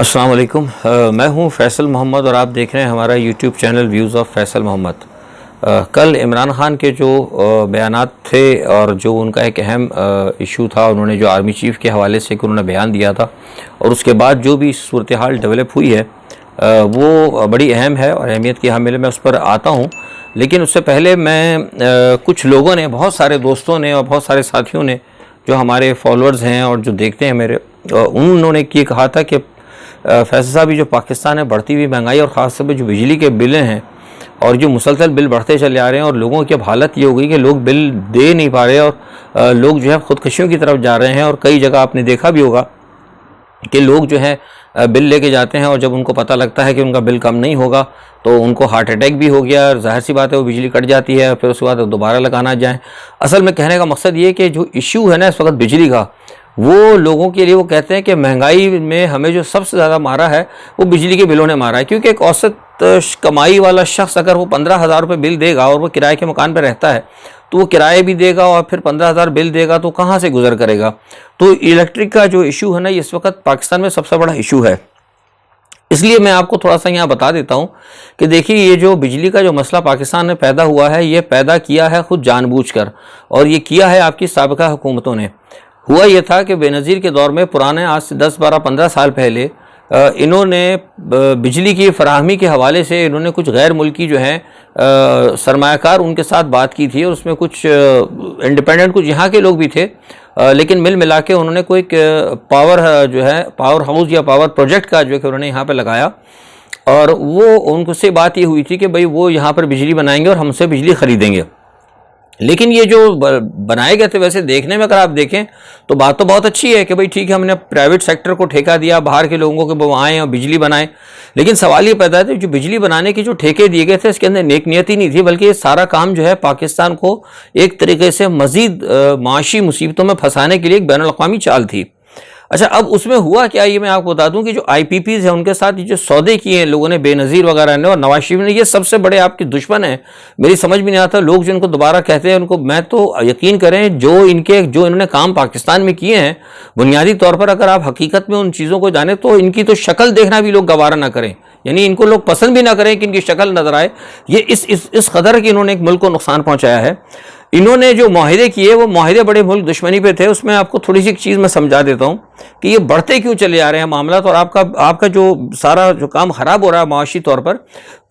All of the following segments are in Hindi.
अस्सलाम वालेकुम। मैं हूं फैसल मोहम्मद और आप देख रहे हैं हमारा YouTube channel views of Faisal Mohammad. कल इमरान खान के जो बयानात थे और जो उनका एक अहम इशू था, उन्होंने जो आर्मी चीफ़ के हवाले से उन्होंने बयान दिया था और उसके बाद जो भी सूरत हाल डेवलप हुई है वो बड़ी अहम है और अहमियत की हामिल है। मैं उस पर आता हूँ, लेकिन उससे पहले मैं कुछ लोगों ने, बहुत सारे दोस्तों ने और बहुत सारे साथियों ने जो हमारे फॉलोअर्स हैं और जो देखते हैं मेरे, उन्होंने ये कहा था कि फैसल साहब, ये जो पाकिस्तान में बढ़ती हुई महंगाई और ख़ास तौर पर जो बिजली के बिल हैं और जो मुसलसल बिल बढ़ते चले आ रहे हैं और लोगों की अब हालत ये हो गई कि लोग बिल दे नहीं पा रहे और लोग जो है ख़ुदकुशियों की तरफ जा रहे हैं। और कई जगह आपने देखा भी होगा कि लोग जो है बिल लेके जाते हैं और जब उनको पता लगता है कि उनका बिल कम नहीं होगा तो उनको हार्ट अटैक भी हो गया। और जाहिर सी बात है वो बिजली कट जाती है, फिर उसके बाद दोबारा लगाना जाए। असल में कहने का मकसद ये कि जो इशू है ना इस वक्त बिजली का, वो लोगों के लिए, वो कहते हैं कि महंगाई में हमें जो सबसे ज़्यादा मारा है वो बिजली के बिलों ने मारा है। क्योंकि एक औसत कमाई वाला शख्स अगर वो 15,000 रुपये बिल देगा और वो किराए के मकान पर रहता है तो वो किराए भी देगा और फिर 15,000 बिल देगा तो कहाँ से गुजर करेगा। तो इलेक्ट्रिक का जो इशू है ना, इस वक्त पाकिस्तान में सबसे बड़ा इशू है। इसलिए मैं आपको थोड़ा सा यहाँ बता देता हूँ कि देखिए, ये जो बिजली का जो मसला पाकिस्तान में पैदा हुआ है, ये पैदा किया है खुद जानबूझकर, और ये किया है आपकी साबिका हुकूमतों ने। हुआ ये था कि बेनज़ीर के दौर में, पुराने आज से 10, 12, 15 साल पहले, इन्होंने बिजली की फराहमी के हवाले से इन्होंने कुछ गैर मुल्की जो हैं सरमायाकार उनके साथ बात की थी और उसमें कुछ इंडिपेंडेंट, कुछ यहाँ के लोग भी थे, लेकिन मिल मिला के उन्होंने कोई पावर जो है, पावर हाउस या पावर प्रोजेक्ट का जो है कि उन्होंने यहाँ पे लगाया। और वो उनसे बात ये हुई थी कि भाई वो यहाँ पर बिजली बनाएंगे और हमसे बिजली ख़रीदेंगे। लेकिन ये जो बनाए गए थे, वैसे देखने में अगर आप देखें तो बात तो बहुत अच्छी है कि भाई ठीक है, हमने प्राइवेट सेक्टर को ठेका दिया, बाहर के लोगों को वो आएँ और बिजली बनाएं। लेकिन सवाल ये पैदा है, जो बिजली बनाने के जो ठेके दिए गए थे इसके अंदर नेक नियति नहीं थी, बल्कि ये सारा काम जो है पाकिस्तान को एक तरीके से मज़ीद माशी मुसीबतों में फंसाने के लिए एक बैनुल अक़वामी चाल थी। अच्छा, अब उसमें हुआ क्या, ये मैं आपको बता दूं कि जो IPPs है उनके साथ ये जो सौदे किए हैं लोगों ने, बेनज़ीर वगैरह ने और नवाज शरीफ ने, ये सबसे बड़े आपके दुश्मन हैं। मेरी समझ में नहीं आता लोग जो इनको दोबारा कहते हैं उनको, मैं तो यकीन करें जो इन्होंने काम पाकिस्तान में किए हैं, बुनियादी तौर पर अगर आप हकीकत में उन चीज़ों को जाने तो इनकी तो शक्ल देखना भी लोग गवारा ना करें, यानी इनको लोग पसंद भी ना करें कि इनकी शक्ल नजर आए। ये इस कदर कि इन्होंने एक मुल्क को नुकसान पहुँचाया है। इन्होंने जो माहिदे किए वो माहिदे बड़े मुल्क दुश्मनी पे थे। उसमें आपको थोड़ी सी चीज़ मैं समझा देता हूँ कि ये बढ़ते क्यों चले आ रहे हैं मामला, तो और आपका जो सारा जो काम ख़राब हो रहा है माशी तौर पर,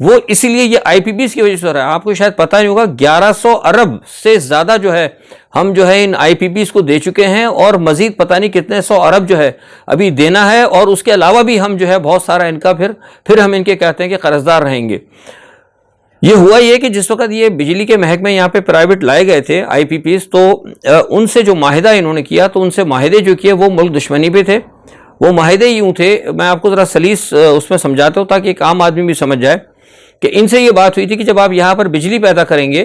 वो इसीलिए ये IPPs की वजह से हो रहा है। आपको शायद पता नहीं होगा, 1100 अरब से ज़्यादा जो है हम जो है इन IPPs को दे चुके हैं और मज़ीद पता नहीं कितने 100 अरब जो है अभी देना है। और उसके अलावा भी हम जो है बहुत सारा इनका फिर हम इनके कहते हैं कि कर्जदार रहेंगे। ये हुआ ये कि जिस वक्त ये बिजली के महकमे यहाँ पे प्राइवेट लाए गए थे IPPs, तो उनसे जो माहिदा इन्होंने किया, तो उनसे माहिदे जो किए वो मुल्क दुश्मनी पे थे। वो माहिदे यूँ थे, मैं आपको ज़रा सलीस उसमें समझाता हूँ ताकि एक आम आदमी भी समझ जाए कि इनसे ये बात हुई थी कि जब आप यहाँ पर बिजली पैदा करेंगे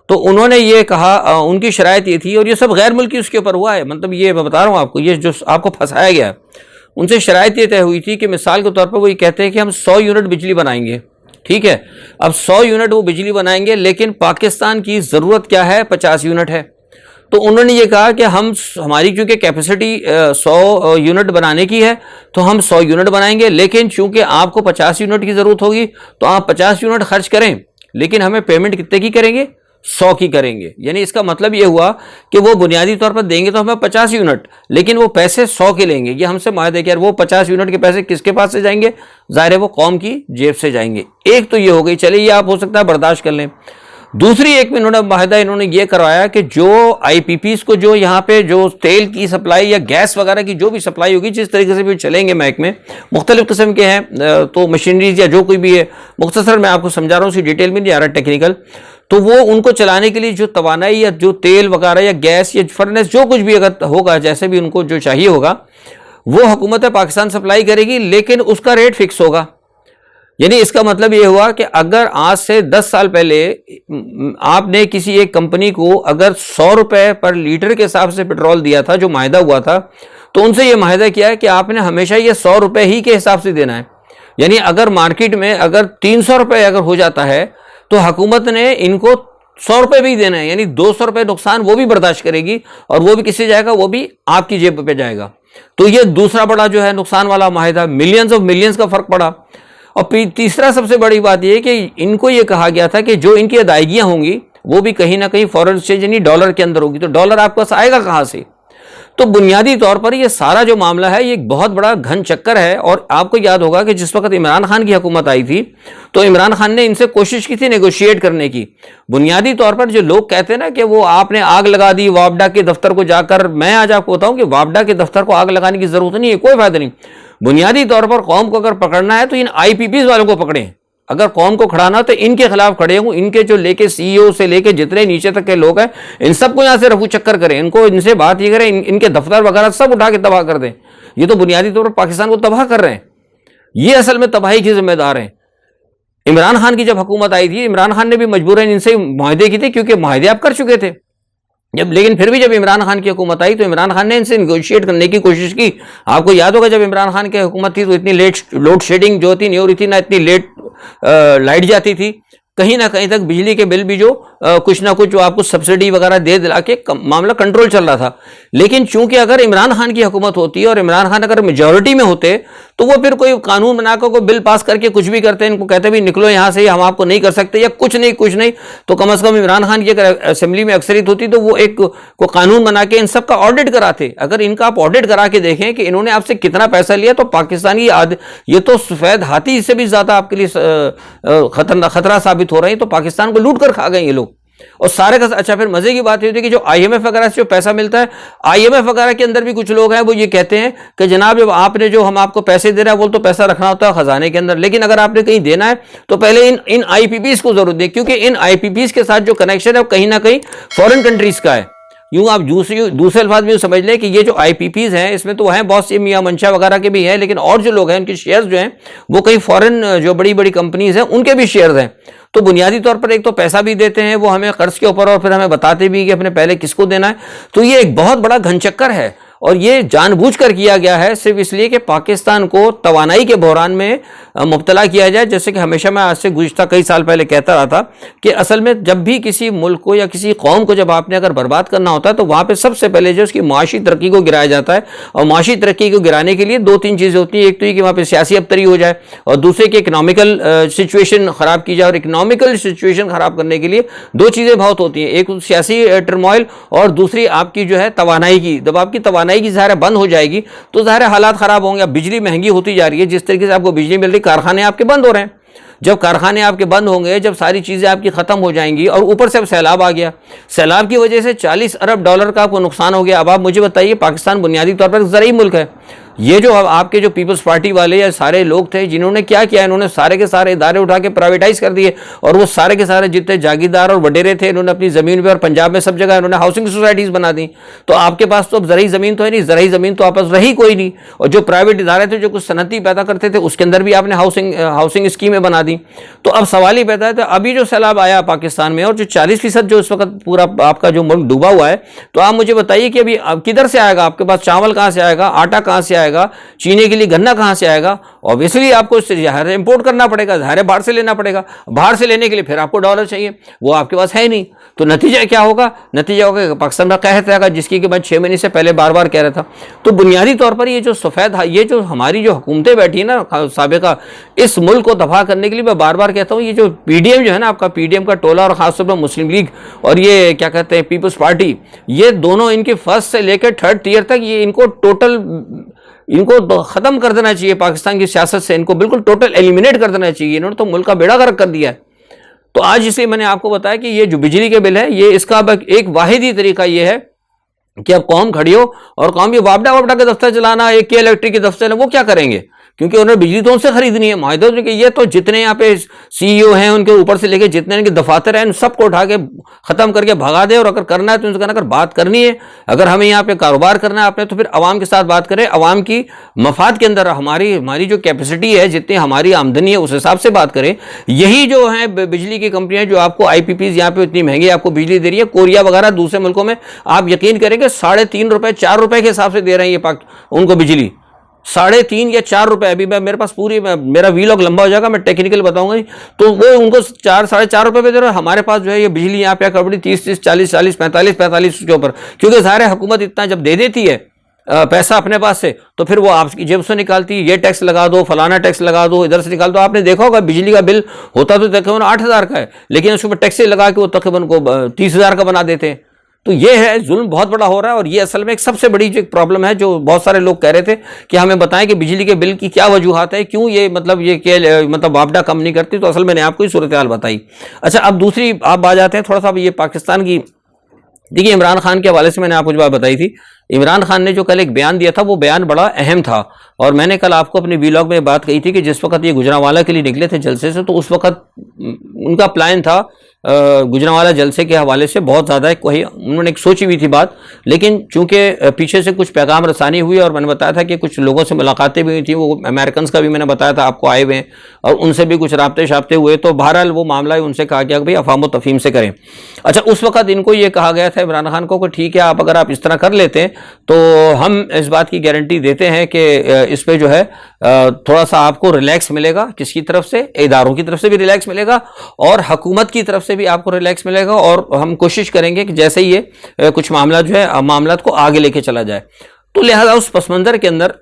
तो उन्होंने ये कहा, उनकी शराइत ये थी, और ये सब गैर मुल्की उसके ऊपर हुआ है, मतलब ये मैं बता रहा हूँ आपको, ये जो आपको फंसाया गया है, उनसे शराइत ये तय हुई थी कि मिसाल के तौर पर वो ये कहते हैं कि हम 100 यूनिट बिजली बनाएंगे, ठीक है। अब 100 यूनिट वो बिजली बनाएंगे, लेकिन पाकिस्तान की ज़रूरत क्या है, 50 यूनिट है। तो उन्होंने ये कहा कि हमारी चूँकि कैपेसिटी 100 यूनिट बनाने की है तो हम 100 यूनिट बनाएंगे, लेकिन चूँकि आपको 50 यूनिट की ज़रूरत होगी तो आप 50 यूनिट खर्च करें, लेकिन हमें पेमेंट कितने की करेंगे, 100 की करेंगे। यानी इसका मतलब ये हुआ कि वो बुनियादी तौर पर देंगे तो हमें 50 यूनिट, लेकिन वो पैसे 100 के लेंगे। ये हमसे माहिदा कि यार वो 50 यूनिट के पैसे किसके पास से जाएंगे, ज़ाहिर है वो कौम की जेब से जाएंगे। एक तो ये हो गई, चलिए ये आप हो सकता है बर्दाश्त कर लें। दूसरी एक में इन्होंने ये करवाया कि जो IPPs को जो यहाँ पे जो तेल की सप्लाई या गैस वगैरह की जो भी सप्लाई होगी, जिस तरीके से भी चलेंगे महकमे मुख्तलिफ किस्म के हैं, तो मशीनरीज या जो कोई भी है, मुख्तसर मैं आपको समझा रहा हूँ, उसी डिटेल में नहीं आ रहा टेक्निकल, तो वो उनको चलाने के लिए जो तवानाई या जो तेल वगैरह या गैस या फर्नेस जो कुछ भी अगर होगा, जैसे भी उनको जो चाहिए होगा, वो हुकूमत पाकिस्तान सप्लाई करेगी, लेकिन उसका रेट फिक्स होगा। यानी इसका मतलब ये हुआ कि अगर आज से 10 साल पहले आपने किसी एक कंपनी को अगर 100 रुपये पर लीटर के हिसाब से पेट्रोल दिया था, जो माहिदा हुआ था, तो उनसे ये माहिदा किया है कि आपने हमेशा ये 100 रुपये ही के हिसाब से देना है। यानी अगर मार्केट में अगर 300 रुपये अगर हो जाता है तो हुकूमत ने इनको 100 रुपये भी देना है, यानी 200 रुपये नुकसान वो भी बर्दाश्त करेगी, और वो भी किससे जाएगा, वो भी आपकी जेब पे जाएगा। तो ये दूसरा बड़ा जो है नुकसान वाला माहिदा, मिलियंस ऑफ मिलियंस का फर्क पड़ा। और तीसरा सबसे बड़ी बात यह कि इनको ये कहा गया था कि जो इनकी अदायगियां होंगी वो भी कहीं ना कहीं फॉरेन एक्सचेंज यानी डॉलर के अंदर होगी, तो डॉलर आपके पास आएगा कहां से। तो बुनियादी तौर पर ये सारा जो मामला है ये एक बहुत बड़ा घन चक्कर है। और आपको याद होगा कि जिस वक्त इमरान खान की हुकूमत आई थी तो इमरान खान ने इनसे कोशिश की थी नेगोशिएट करने की। बुनियादी तौर पर जो लोग कहते हैं ना कि वो आपने आग लगा दी वापडा के दफ्तर को जाकर, मैं आज आपको बताऊं कि वापडा के दफ्तर को आग लगाने की जरूरत नहीं है, कोई फायदा नहीं। बुनियादी तौर पर कौम को अगर पकड़ना है तो इन IPPs वालों को पकड़ें। अगर कौम को खड़ाना तो इनके खिलाफ खड़े हों, इनके जो लेके CEO से लेके जितने नीचे तक के लोग हैं इन सबको यहां से रफू चक्कर करें, इनको इनसे बात ये करें, इनके दफ्तर वगैरह सब उठा के तबाह कर दें। ये तो बुनियादी तौर पर पाकिस्तान को तबाह कर रहे हैं, ये असल में तबाही के जिम्मेदार हैं। इमरान खान की जब हुकूमत आई थी इमरान खान ने भी मजबूरन इनसे मुआहदे की थे क्योंकि मुआहदे आप कर चुके थे लेकिन फिर भी जब इमरान खान की हुकूमत आई तो इमरान खान ने इनसे निगोशिएट करने की कोशिश की। आपको याद होगा जब इमरान खान की हुकूमत थी तो इतनी लेट लोड शेडिंग जो थी नहीं हो रही थी, ना इतनी लेट लाइट जाती थी, कहीं ना कहीं तक बिजली के बिल भी जो कुछ ना कुछ जो आपको सब्सिडी वगैरह दे दिला के मामला कंट्रोल चल रहा था। लेकिन चूंकि अगर इमरान खान की हुकूमत होती और इमरान खान अगर मेजॉरिटी में होते तो वो फिर कोई कानून बनाकर कोई बिल पास करके कुछ भी करते, इनको कहते भी निकलो यहां से, हम आपको नहीं कर सकते या कुछ नहीं, तो कम से कम इमरान खान की अगर असेंबली में अक्सरियत होती तो वो एक को कानून बना के इन सबका ऑडिट कराते। अगर इनका आप ऑडिट करा के देखें कि इन्होंने आपसे कितना पैसा लिया तो पाकिस्तानी ये तो सफेद हाथी से भी ज्यादा आपके लिए खतरा साबित हो रहे हैं, तो पाकिस्तान को लूट कर खा गए ये लोग। और सारे का अच्छा फिर मजे की बात ये होती है कि जो IMF वगैरह से जो पैसा मिलता है, IMF वगैरह के अंदर भी कुछ लोग हैं वो ये कहते हैं कि जनाब जब आपने जो हम आपको पैसे दे रहे हैं वो तो पैसा रखना होता है खजाने के अंदर, लेकिन अगर आपने कहीं देना है तो पहले इन IPPs को जरूर दें, क्योंकि इन IPPs के साथ जो कनेक्शन है वो कहीं ना कहीं फॉरेन कंट्रीज का है। यूं आप दूसरे अल्फाज में समझ लें कि ये जो IPPs हैं इसमें तो हैं बहुत सी मियां मंशा वगैरह के भी हैं, लेकिन और जो लोग हैं उनके शेयर्स जो हैं वो कई फॉरेन जो बड़ी बड़ी कंपनीज हैं उनके भी शेयर्स हैं। तो बुनियादी तौर पर एक तो पैसा भी देते हैं वो हमें कर्ज के ऊपर और फिर हमें बताते भी कि अपने पहले किसको देना है। तो ये एक बहुत बड़ा घनचक्कर है और ये जानबूझकर किया गया है सिर्फ इसलिए कि पाकिस्तान को तवानाई के बहरान में मुब्तला किया जाए। जैसे कि हमेशा मैं आज से गुज़िश्ता कई साल पहले कहता रहा था कि असल में जब भी किसी मुल्क को या किसी कौम को जब आपने अगर बर्बाद करना होता है तो वहाँ पे सबसे पहले जो उसकी माशी तरक्की को गिराया जाता है। और माशी तरक्की को गिराने के लिए 2-3 चीज़ें होती हैं। एक तो ये कि वहाँ पर सियासी अबतरी हो जाए और दूसरे की इकनॉमिकल सिचुएशन ख़राब की जाए। और इकनॉमिकल सिचुएशन ख़राब करने के लिए 2 चीज़ें बहुत होती हैं, एक सियासी टर्मोइल और दूसरी आपकी जो है तवानाई की। जब आपकी तवानाई की ज़ाहिर बंद हो जाएगी तो ज़ाहिर हालात ख़राब होंगे। अब बिजली महंगी होती जा रही है, जिस तरीके से आपको बिजली मिल रही, कारखाने आपके बंद हो रहे हैं। जब कारखाने आपके बंद होंगे, जब सारी चीज़ें आपकी ख़त्म हो जाएंगी और ऊपर से अब सैलाब आ गया, सैलाब की वजह से 40 अरब डॉलर का आपको नुकसान हो गया। अब आप मुझे बताइए, पाकिस्तान बुनियादी तौर पर ज़रूरी मुल्क है। ये जो आपके जो पीपल्स पार्टी वाले या सारे लोग थे जिन्होंने क्या किया, इन्होंने सारे के सारे इदारे उठा के प्राइवेटाइज कर दिए और वो सारे के सारे जितने जागीरदार और वडेरे थे इन्होंने अपनी ज़मीन पे और पंजाब में सब जगह इन्होंने हाउसिंग सोसाइटीज़ बना दी। तो आपके पास तो अब ज़रूरी ज़मीन तो है नहीं, ज़रूरी ज़मीन तो आपस रही कोई नहीं। और जो प्राइवेट इदारे थे जो कुछ सनती पैदा करते थे उसके अंदर भी आपने हाउसिंग स्कीमें बना दी। तो अब सवाल ही पैदा है, तो अभी जो सैलाब आया पाकिस्तान में और जो 40% जो इस वक्त पूरा आपका जो मुल्क डूबा हुआ है, तो आप मुझे बताइए कि अभी किधर से आएगा? आपके पास चावल कहाँ से आएगा, आटा कहाँ से आएगा, चीनी के लिए गन्ना कहाँ से आएगा? ऑब्वियसली आपको ज़ाहिर इंपोर्ट करना पड़ेगा, ज़ाहिर बाहर से लेना पड़ेगा। बाहर से लेने के लिए फिर आपको डॉलर चाहिए, वो आपके पास है नहीं। तो नतीजा क्या होगा? नतीजा होगा कि पाकिस्तान का कहत रहेगा, जिसकी कि मैं 6 महीने से पहले बार बार कह रहा था। तो बुनियादी तौर पर ये जो सफ़ेद, ये जो हमारी जो हुकूमतें बैठी है ना साबिका, इस मुल्क को तबाह करने के लिए मैं बार बार कहता हूँ, ये जो PDM जो है ना आपका, PDM का टोला और ख़ासतौर पर मुस्लिम लीग और ये क्या कहते हैं पीपल्स पार्टी, ये दोनों इनके फर्स्ट से लेकर 3rd टियर तक ये इनको ख़त्म कर देना चाहिए पाकिस्तान की सियासत से, इनको बिल्कुल टोटल एलिमिनेट कर देना चाहिए। इन्होंने तो मुल्क का बेड़ा गर्क कर दिया है। तो आज इसलिए मैंने आपको बताया कि ये जो बिजली के बिल है, ये इसका एक वाहिद ही तरीका ये है कि अब कौम खड़ी हो और कौम ये वापडा के दफ्तर चलाना, एक के इलेक्ट्रिक के दफ्तर है, वो क्या करेंगे? क्योंकि उन्होंने बिजली तो उनसे खरीदनी है। माहिदा कि ये तो जितने यहाँ पे CEO हैं उनके ऊपर से लेके जितने इनके दफातर हैं, सबको उठा के ख़त्म करके भगा दे। और अगर करना है तो उनसे कहना, अगर बात करनी है, अगर हमें यहाँ पे कारोबार करना है आपने, तो फिर अवाम के साथ बात करें, अवाम की मफाद के अंदर हमारी जो कैपेसिटी है, जितनी हमारी आमदनी है उस हिसाब से बात करें। यही जो है बिजली की कंपनियाँ जो आपको IPPs यहाँ पे इतनी महंगी आपको बिजली दे रही है, कोरिया वगैरह दूसरे मुल्कों में आप यकीन करेंगे 3.5 रुपये 4 रुपये के हिसाब से दे रहे हैं ये उनको बिजली, 3.5 या 4 रुपए। अभी मेरे पास मेरा वीलॉग लंबा हो जाएगा, मैं टेक्निकल बताऊंगा ही। तो वो उनको 4-4.5 रुपए पे दे रहे हैं। हमारे पास जो है ये बिजली यहाँ पे कबड़ी 30-30, 40-40, 45-45 के ऊपर, क्योंकि ज़ाहिर है हुकूमत इतना जब दे देती है पैसा अपने पास से, तो फिर वो आपकी जेब से निकालती, ये टैक्स लगा दो, फलाना टैक्स लगा दो, इधर से निकाल दो। आपने देखा होगा बिजली का बिल होता तो तकरीबन 8,000 का है, लेकिन उसके ऊपर टैक्स लगा के वो तकरीबन को 30,000 का बना देते हैं। तो ये है, जुल्म बहुत बड़ा हो रहा है। और ये असल में एक सबसे बड़ी जो प्रॉब्लम है, जो बहुत सारे लोग कह रहे थे कि हमें बताएं कि बिजली के बिल की क्या वजूहात है, क्यों ये मतलब वापडा कम नहीं करती। तो असल मैंने आपको ही सूरत हाल बताई। अच्छा, अब दूसरी आप बात जाते हैं थोड़ा सा ये पाकिस्तान की। देखिए, इमरान खान के हवाले से मैंने आपको जो बात बताई थी, इमरान खान ने जो कल एक बयान दिया था वो बयान बड़ा अहम था। और मैंने कल आपको अपने वीलॉग में बात कही थी कि जिस वक्त ये गुजरांवाला के लिए निकले थे जलसे से, तो उस वक्त उनका प्लान था गुजरांवाला जलसे के हवाले से बहुत ज़्यादा कोई उन्होंने एक सोची हुई थी बात। लेकिन चूंकि पीछे से कुछ पैगाम रसानी हुई और मैंने बताया था कि कुछ लोगों से मुलाकातें भी हुई थी, वो अमेरिकन का भी मैंने बताया था आपको आए हुए हैं, और उनसे भी कुछ राब्ते शाब्ते हुए। तो बहरहाल वो मामला उनसे कहा गया कि भाई अफाम व तफहीम से करें। अच्छा, उस वक्त इनको ये कहा गया था इमरान खान को कि ठीक है, आप अगर आप इस तरह कर लेते हैं तो हम इस बात की गारंटी देते हैं कि इस पर जो है थोड़ा सा आपको रिलैक्स मिलेगा। किसकी तरफ से? इदारों की तरफ से भी रिलैक्स मिलेगा और हुकूमत की तरफ से भी आपको रिलैक्स मिलेगा। और हम कोशिश करेंगे कि जैसे ही ये कुछ मामला जो है मामलात को आगे लेके चला जाए। तो लिहाजा उस पस मंज़र के अंदर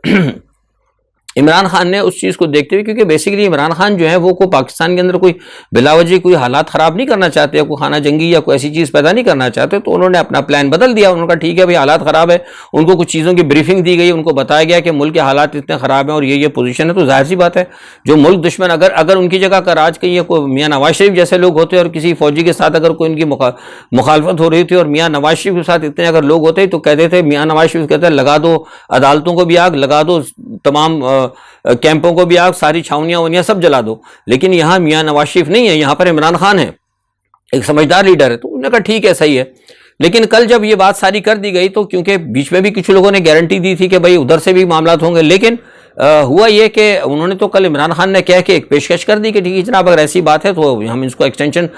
इमरान खान ने उस चीज़ को देखते हुए, क्योंकि बेसिकली इमरान खान जो है वो को पाकिस्तान के अंदर कोई बिलावजी कोई हालात ख़राब नहीं करना चाहते, कोई खाना जंगी या कोई ऐसी चीज़ पैदा नहीं करना चाहते। तो उन्होंने अपना प्लान बदल दिया। उन्होंने कहा ठीक है भाई, हालात ख़राब है, उनको कुछ चीज़ों की ब्रीफिंग दी गई, उनको बताया गया कि मुल्क के हालात इतने ख़राब हैं और ये पोजीशन है। तो जाहिर सी बात है, जो मुल्क दुश्मन अगर उनकी जगह का राज कहीं कोई मियाँ नवाज शरीफ जैसे लोग होते और किसी फौजी के साथ अगर कोई उनकी मुखालफत हो रही थी और मियाँ नवाज शरीफ के साथ इतने अगर लोग होते तो कहते थे, मियाँ नवाज शरीफ कहते हैं लगा दो अदालतों को भी आग, लगा दो तमाम कैंपों को भी आग, सारी छावनियां वनियां सब जला दो। लेकिन यहाँ मियाँ नवाज शरीफ नहीं है, यहाँ पर इमरान खान है, एक समझदार लीडर है। तो उन्होंने कहा ठीक है, सही है। लेकिन कल जब ये बात सारी कर दी गई, तो क्योंकि बीच में भी कुछ लोगों ने गारंटी दी थी कि भाई उधर से भी मामला होंगे, लेकिन हुआ ये कि उन्होंने तो कल इमरान खान ने कह के एक पेशकश कर दी कि ठीक है जनाब, अगर ऐसी बात है तो हम इसको एक्सटेंशन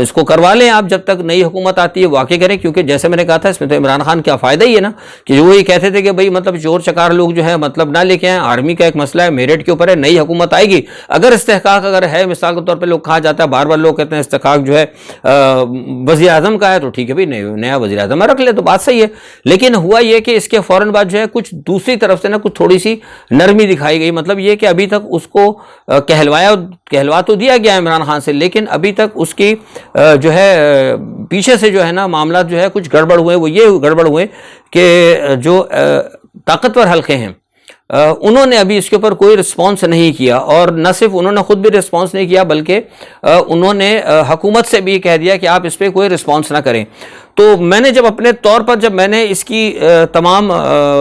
इसको करवा लें, आप जब तक नई हुकूमत आती है वाकई करें। क्योंकि जैसे मैंने कहा था, इसमें तो इमरान खान का फ़ायदा ही है ना, कि वो ये कहते थे कि भाई मतलब चोर चकार लोग जो है मतलब ना लेके आए, आर्मी का एक मसला है, मेरिट के ऊपर है, नई हुकूमत आएगी। अगर इस्तेहकाक अगर है, मिसाल के तौर पर लोग कहा जाता है, बार बार लोग कहते हैं इस्तेहकाक जो है वज़ीर आज़म का है, तो ठीक है भाई नया वज़ीर आज़म रख ले, तो बात सही है। लेकिन हुआ ये कि इसके फ़ौरन बाद जो है कुछ दूसरी तरफ से ना कुछ थोड़ी सी नरमी दिखाई गई। मतलब ये कि अभी तक उसको कहलवा तो दिया गया इमरान खान से, लेकिन अभी तक उसकी जो है पीछे से जो है ना मामला जो है कुछ गड़बड़ हुए। वो ये गड़बड़ हुए कि जो ताकतवर हल्के हैं उन्होंने अभी इसके ऊपर कोई रिस्पॉन्स नहीं किया। और न सिर्फ उन्होंने खुद भी रिस्पॉन्स नहीं किया, बल्कि उन्होंने हुकूमत से भी कह दिया कि आप इस पर कोई रिस्पॉन्स ना करें। तो मैंने जब अपने तौर पर जब मैंने इसकी तमाम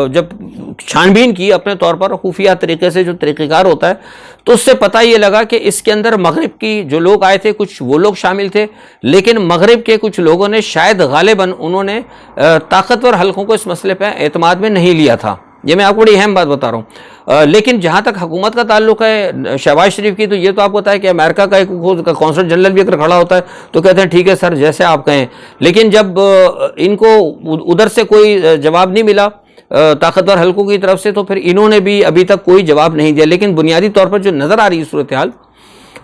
जब छानबीन की अपने तौर पर खुफिया तरीके से, जो तरीक़ेकार होता है, तो उससे पता ये लगा कि इसके अंदर मगरिब की जो लोग आए थे कुछ वो लोग शामिल थे, लेकिन मगरिब के कुछ लोगों ने शायद गालिबन उन्होंने ताकतवर हल्कों को इस मसले पर एतमाद में नहीं लिया था। ये मैं आपको बड़ी अहम बात बता रहा हूँ। लेकिन जहाँ तक हुकूमत का ताल्लुक है शहबाज शरीफ की, तो ये तो आपको पता है कि अमेरिका का एक कौंसल जनरल भी अगर खड़ा होता है तो कहते हैं ठीक है सर, जैसे आप कहें। लेकिन जब इनको उधर से कोई जवाब नहीं मिला ताकतवर हल्कों की तरफ से, तो फिर इन्होंने भी अभी तक कोई जवाब नहीं दिया। लेकिन बुनियादी तौर पर जो नज़र आ रही है सूरत हाल,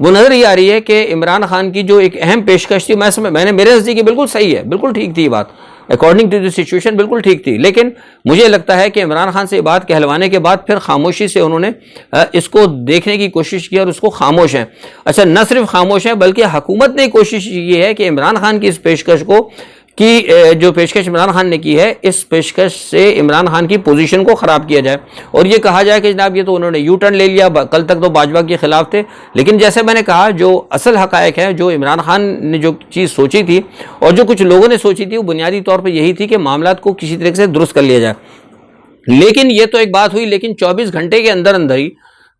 वो नज़र ये आ रही है कि इमरान खान की जो एक अहम पेशकश थी, मैंने मेरे नज़दीक बिल्कुल सही है, बिल्कुल ठीक थी बात, अकॉर्डिंग टू द सिचुएशन बिल्कुल ठीक थी। लेकिन मुझे लगता है कि इमरान खान से ये बात कहलवाने के बाद फिर खामोशी से उन्होंने इसको देखने की कोशिश की और उसको खामोश हैं। अच्छा, न सिर्फ खामोश हैं बल्कि हुकूमत ने कोशिश की है कि इमरान खान की इस पेशकश को कि जो पेशकश इमरान खान ने की है, इस पेशकश से इमरान खान की पोजीशन को ख़राब किया जाए और ये कहा जाए कि जनाब ये तो उन्होंने यू टर्न ले लिया, कल तक तो बाजवा के ख़िलाफ़ थे। लेकिन जैसे मैंने कहा, जो असल हक़ाइक़ है, जो इमरान खान ने जो चीज़ सोची थी और जो कुछ लोगों ने सोची थी, वो बुनियादी तौर पर यही थी कि मामलात को किसी तरीके से दुरुस्त कर लिया जाए। लेकिन ये तो एक बात हुई, लेकिन 24 घंटे के अंदर अंदर ही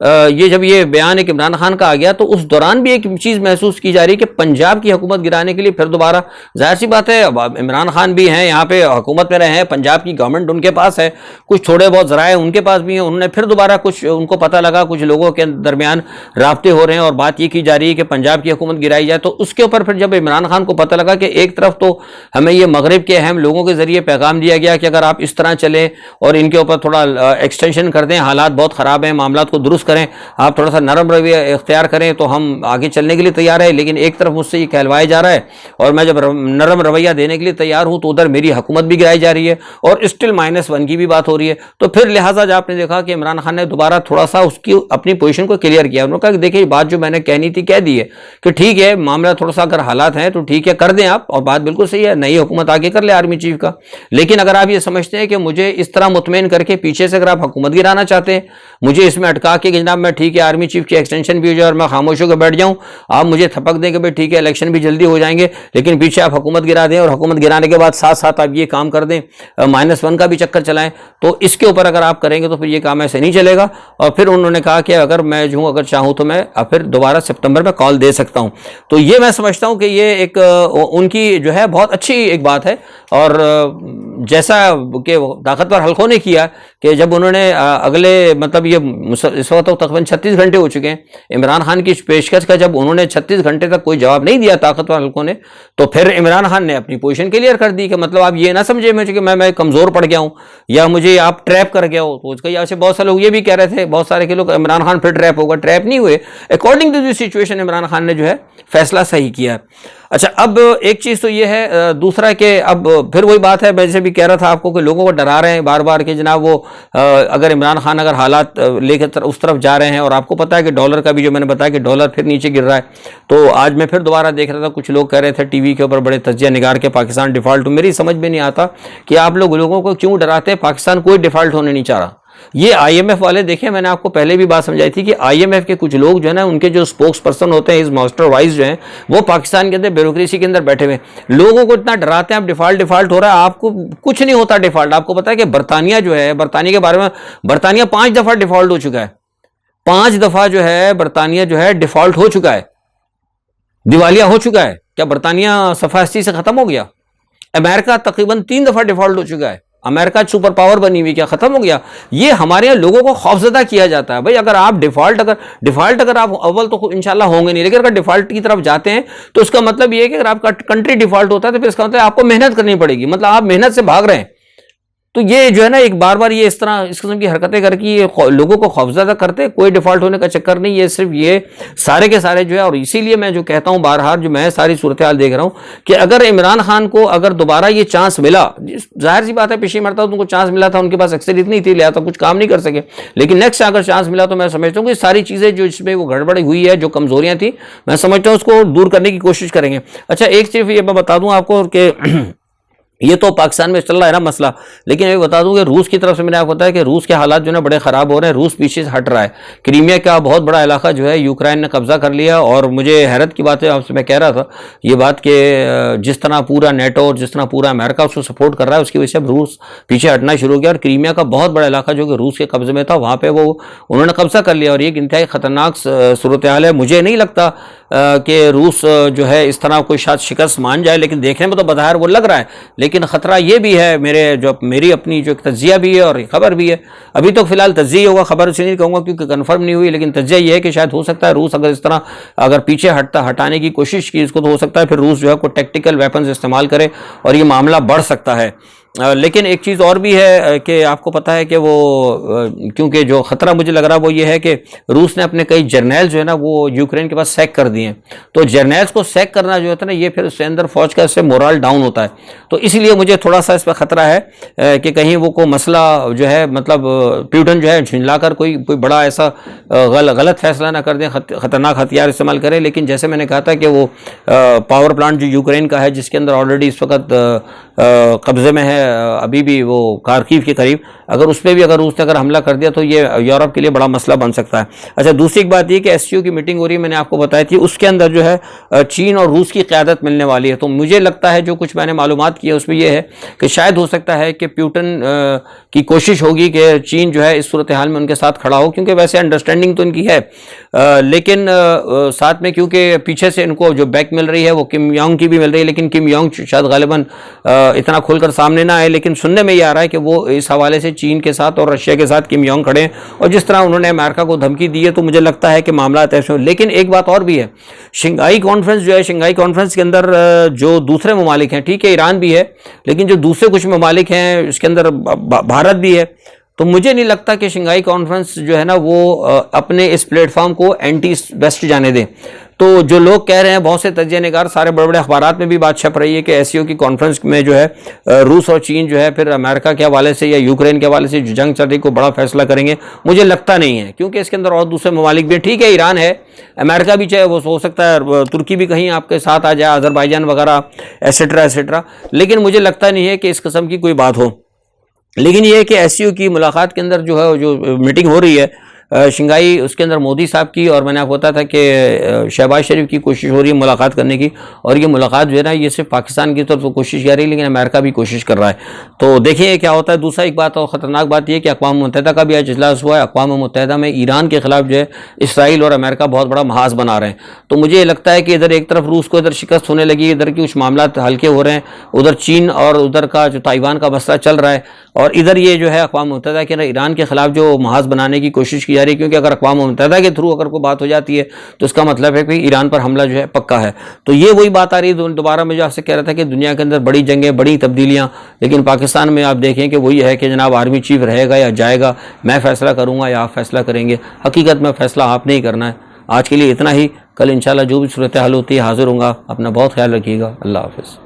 ये जब ये बयान एक इमरान खान का आ गया, तो उस दौरान भी एक चीज़ महसूस की जा रही है कि पंजाब की हुकूमत गिराने के लिए फिर दोबारा, जाहिर सी बात है, अब इमरान खान भी हैं यहाँ पे हुकूमत में रहे हैं, पंजाब की गवर्नमेंट उनके पास है, कुछ थोड़े बहुत ज़राए उनके पास भी हैं। उन्होंने फिर दोबारा कुछ उनको पता लगा, कुछ लोगों के दरमियान राब्ते हो रहे हैं और बात ये की जा रही है कि पंजाब की हुकूमत गिराई जाए। तो उसके ऊपर फिर जब इमरान खान को पता लगा कि एक तरफ तो हमें ये मगरब के अहम लोगों के ज़रिए पैगाम दिया गया कि अगर आप इस तरह चलें और इनके ऊपर थोड़ा एक्सटेंशन कर दें, हालात बहुत ख़राब हैं, मामला को दुरुस्त करें, आप थोड़ा सा नरम रवैया इख्तियार करें तो हम आगे चलने के लिए तैयार है। लेकिन एक तरफ मुझसे ये कहलवाया जा रहा है और मैं जब नरम रवैया देने के लिए तैयार हूँ तो उधर मेरी हुकूमत भी गिराई जा रही है और स्टिल -1 की भी बात हो रही है। तो फिर लिहाजा आपने देखा कि इमरान खान ने दोबारा थोड़ा सा उसकी अपनी पोजीशन को क्लियर किया। उन्होंने कहा कि देखिए बात जो मैंने कहनी थी कह दी है कि ठीक है मामला थोड़ा सा अगर हालात हैं तो ठीक है कर दें आप, और बात बिल्कुल सही है, नई हुकूमत आगे कर ले आर्मी चीफ का। लेकिन अगर आप ये समझते हैं कि मुझे इस तरह मुतमईन करके पीछे से अगर आप हुकूमत गिराना चाहते हैं, मुझे इसमें अटका के जनाब मैं ठीक है आर्मी चीफ की एक्सटेंशन भी हो जाए और मैं खामोश होकर बैठ जाऊं, आप मुझे थपक दें कि भाई ठीक है इलेक्शन भी जल्दी हो जाएंगे, लेकिन पीछे आप हुकूमत गिरा दें और हुकूमत गिराने के बाद साथ साथ आप ये काम कर दें, -1 का भी चक्कर चलाएं, तो इसके ऊपर अगर आप करेंगे तो फिर ये काम ऐसे नहीं चलेगा। और फिर उन्होंने कहा कि अगर मैं जो हूँ अगर चाहूँ तो मैं फिर दोबारा सितंबर में कॉल दे सकता हूँ। तो ये मैं समझता हूँ कि ये एक उनकी जो है बहुत अच्छी एक बात है। और जैसा कि ताकतवर हल्कों ने किया कि जब उन्होंने अगले मतलब ये इस वक्त तो तकरीबन 36 घंटे हो चुके हैं इमरान खान की पेशकश का, जब उन्होंने 36 घंटे तक कोई जवाब नहीं दिया ताकतवर हल्कों ने, तो फिर इमरान खान ने अपनी पोजीशन क्लियर कर दी कि मतलब आप ये ना समझे मुझे कि मैं कमज़ोर पड़ गया हूँ या मुझे आप ट्रैप कर गया हो। तो उसका यहाँ से बहुत सारे लोग ये भी कह रहे थे, बहुत सारे के लोग इमरान खान फिर ट्रैप होगा, ट्रैप नहीं हुए। According to this situation Imran Khan ने जो है फैसला सही किया। अच्छा, अब एक चीज़ तो ये है, दूसरा कि अब फिर वही बात है, मैं जैसे भी कह रहा था आपको कि लोगों को डरा रहे हैं बार बार कि जनाब वो अगर इमरान खान अगर हालात लेकर उस तरफ जा रहे हैं, और आपको पता है कि डॉलर का भी जो मैंने बताया कि डॉलर फिर नीचे गिर रहा है। तो आज मैं फिर दोबारा देख रहा था, कुछ लोग कह रहे थे टीवी के ऊपर बड़े तजिया निगार के पाकिस्तान डिफ़ॉल्ट। मेरी समझ में नहीं आता कि आप लोगों को क्यों डराते हैं, पाकिस्तान कोई डिफ़ॉल्ट होने नहीं चाह रहा। ये IMF वाले देखें, मैंने आपको पहले भी बात समझाई थी कि IMF के कुछ लोग जो है ना, उनके जो स्पोक्स पर्सन होते हैं, इस मास्टर वाइज जो हैं, वो पाकिस्तान के अंदर ब्यूरोक्रेसी के अंदर बैठे हुए लोगों को इतना डराते हैं। आप डिफॉल्ट हो रहा है, आपको कुछ नहीं होता डिफॉल्ट। आपको पता है कि बरतानिया जो है, बरतानिया के बारे में, बरतानिया 5 दफा डिफॉल्ट हो चुका है, 5 दफा जो है बरतानिया जो है डिफॉल्ट हो चुका है, दिवालिया हो चुका है। क्या बरतानिया सफास्ती से खत्म हो गया? अमेरिका तकरीबन 3 दफा डिफॉल्ट हो चुका है, अमेरिका सुपर पावर बनी हुई, क्या खत्म हो गया? ये हमारे यहाँ लोगों को खौफजदा किया जाता है। भाई अगर आप डिफॉल्ट अगर आप अव्वल तो इंशाल्लाह होंगे नहीं, लेकिन अगर डिफॉल्ट की तरफ जाते हैं तो उसका मतलब ये है कि अगर आपका कंट्री डिफॉल्ट होता है तो फिर इसका मतलब आपको मेहनत करनी पड़ेगी, मतलब आप मेहनत से भाग रहे हैं। तो ये जो है ना, एक बार बार ये इस तरह इस किस्म की हरकतें करके लोगों को खौफजदा करते, कोई डिफॉल्ट होने का चक्कर नहीं, ये सिर्फ ये सारे के सारे जो है। और इसीलिए मैं जो कहता हूँ बारहार, जो मैं सारी सूरत हाल देख रहा हूँ कि अगर इमरान खान को अगर दोबारा ये चांस मिला, जाहिर सी बात है पिछली मरतबा उनको चांस मिला था, उनके पास अक्सरियत नहीं थी, लिया तो कुछ काम नहीं कर सके, लेकिन नेक्स्ट अगर चांस मिला तो मैं समझता हूँ कि सारी चीज़ें जो इसमें वो गड़बड़ी हुई है, जो कमजोरियाँ थी, मैं समझता हूँ उसको दूर करने की कोशिश करेंगे। अच्छा, एक सिर्फ ये मैं बता दूँ आपको कि ये तो पाकिस्तान में चल रहा है ना मसला, लेकिन मैं बता दूं कि रूस की तरफ से मैंने आपको बताया कि रूस के हालात जो है बड़े ख़राब हो रहे हैं, रूस पीछे से हट रहा है। क्रीमिया का बहुत बड़ा इलाका जो है यूक्रेन ने कब्जा कर लिया। और मुझे हैरत की बात है, आपसे मैं कह रहा था ये बात कि जिस तरह पूरा नेटो और जिस तरह पूरा अमेरिका उसको सपोर्ट कर रहा है, उसकी वजह से अब रूस पीछे हटना शुरू हो गया। और क्रीमिया का बहुत बड़ा इलाका जो कि रूस के कब्जे में था, वहाँ पर वो उन्होंने कब्जा कर लिया। और ये इंतहाई ख़तरनाक सूरत हाल है। मुझे नहीं लगता कि रूस जो है इस तरह कोई शायद शिकस्त मान जाए, लेकिन देखने में तो बज़ाहिर वो लग रहा है, लेकिन ख़तरा ये भी है, मेरी अपनी जो तज्जिया भी है और खबर भी है। अभी तो फिलहाल तज्जिया होगा, खबर इसलिए नहीं कहूँगा क्योंकि कन्फर्म नहीं हुई, लेकिन तज्जिया ये है कि शायद हो सकता है रूस अगर इस तरह अगर पीछे हटाने की कोशिश की इसको, तो हो सकता है फिर रूस जो है कोई टेक्टिकल वेपन्स इस्तेमाल करे और ये मामला बढ़ सकता है। लेकिन एक चीज़ और भी है कि आपको पता है कि वो क्योंकि जो ख़तरा मुझे लग रहा है वो ये है कि रूस ने अपने कई जर्नैल जो है ना वो यूक्रेन के पास सैक कर दिए हैं। तो जर्नैल्स को सैक करना जो होता है ना, ये फिर उससे अंदर फौज का इससे मोरल डाउन होता है। तो इसलिए मुझे थोड़ा सा इस पर ख़तरा है कि कहीं वो को मसला जो है मतलब प्यूटन जो है झिझला कर कोई बड़ा ऐसा गलत फैसला ना कर दें, ख़तरनाक हथियार इस्तेमाल करें। लेकिन जैसे मैंने कहा था कि वो पावर प्लांट जो यूक्रेन का है, जिसके अंदर ऑलरेडी इस वक्त कब्ज़े में है अभी भी वो खार्किव के करीब, अगर उस पर भी अगर रूस ने अगर हमला कर दिया तो ये यूरोप के लिए बड़ा मसला बन सकता है। अच्छा, दूसरी एक बात ये कि SCO की मीटिंग हो रही है, मैंने आपको बताई थी, उसके अंदर जो है चीन और रूस की क़यादत मिलने वाली है। तो मुझे लगता है जो कुछ मैंने मालूमात की है उसमें यह है कि शायद हो सकता है कि प्यूटन की कोशिश होगी कि चीन जो है इस सूरत हाल में उनके साथ खड़ा हो, क्योंकि वैसे अंडरस्टैंडिंग तो इनकी है, लेकिन साथ में क्योंकि पीछे से इनको जो बैक मिल रही है वो किम योंग की भी मिल रही है, लेकिन किम योंग शायद गालिबन इतना खुलकर सामने ना आए। लेकिन सुनने में ये आ रहा है कि वो इस हवाले से चीन के साथ और रशिया के साथ किम योंग खड़े हैं, और जिस तरह उन्होंने अमेरिका को धमकी दी है तो मुझे लगता है कि मामला ऐसे हो। लेकिन एक बात और भी है, शंघाई कॉन्फ्रेंस जो है, शंघाई कॉन्फ्रेंस के अंदर जो दूसरे ममालिक हैं, ठीक है ईरान भी है, लेकिन जो दूसरे कुछ ममालिक हैं इसके अंदर भारत भी है, तो मुझे नहीं लगता कि शंघाई कॉन्फ्रेंस जो है ना वो अपने इस प्लेटफॉर्म को एंटी वेस्ट जाने दें। तो जो लोग कह रहे हैं, बहुत से तज्जिया निगार, सारे बड़े बड़े अखबारात में भी बात छप रही है कि एससीओ की कॉन्फ्रेंस में जो है रूस और चीन जो है फिर अमेरिका के हवाले से या यूक्रेन के हवाले से जो जंग चल रही को बड़ा फैसला करेंगे। मुझे लगता नहीं है, क्योंकि इसके अंदर और दूसरे ममालिक भी, ठीक है ईरान है, अमेरिका भी चाहे, वो हो सकता है तुर्की भी कहीं आपके साथ आ जाए, अजरबैजान वगैरह एसेट्रा एसेट्रा, लेकिन मुझे लगता नहीं है कि इस किस्म की कोई बात हो। लेकिन ये है कि एससीओ की मुलाकात के अंदर जो है, जो मीटिंग हो रही है शंघाई, उसके अंदर मोदी साहब की, और मैंने आपको बताया था कि शहबाज शरीफ की कोशिश हो रही है मुलाकात करने की, और ये मुलाकात जो है ना ये सिर्फ पाकिस्तान की तरफ तो कोशिश कर रही है, लेकिन अमेरिका भी कोशिश कर रहा है। तो देखिए क्या होता है। दूसरा एक बात और ख़तरनाक बात यह कि अक़वाम मुत्तहिदा का भी आज इजलास हुआ है। अक़वाम मुत्तहिदा में ईरान के खिलाफ जो है इसराइल और अमेरिका बहुत बड़ा महाज बना रहे हैं। तो मुझे लगता है कि इधर एक तरफ रूस को इधर शिकस्त होने लगी, इधर के कुछ मामला हल्के हो रहे हैं, उधर चीन और उधर का जो ताइवान का मसला चल रहा है, और इधर ये जो है अक़वाम मुत्तहिदा के ईरान के खिलाफ जो महाज बनाने की कोशिश की जा रही है, क्योंकि अगर अक़वाम मुत्तहिदा के थ्रू अगर कोई बात हो जाती है तो इसका मतलब है कि ईरान पर हमला जो है पक्का है। तो ये वही बात आ रही है दोबारा मैं जो आपसे कह रहा था कि दुनिया के अंदर बड़ी जंगें, बड़ी तब्दीलियां, लेकिन पाकिस्तान में आप देखें कि वही है कि जनाब आर्मी चीफ रहेगा या जाएगा, मैं फैसला करूंगा या आप फैसला करेंगे। हकीकत में फैसला आपने ही करना है। आज के लिए इतना ही। कल इंशाल्लाह जो भी सूरत हाल होती है हाजिर होऊंगा। अपना बहुत ख्याल रखिएगा। अल्लाह हाफ़िज़।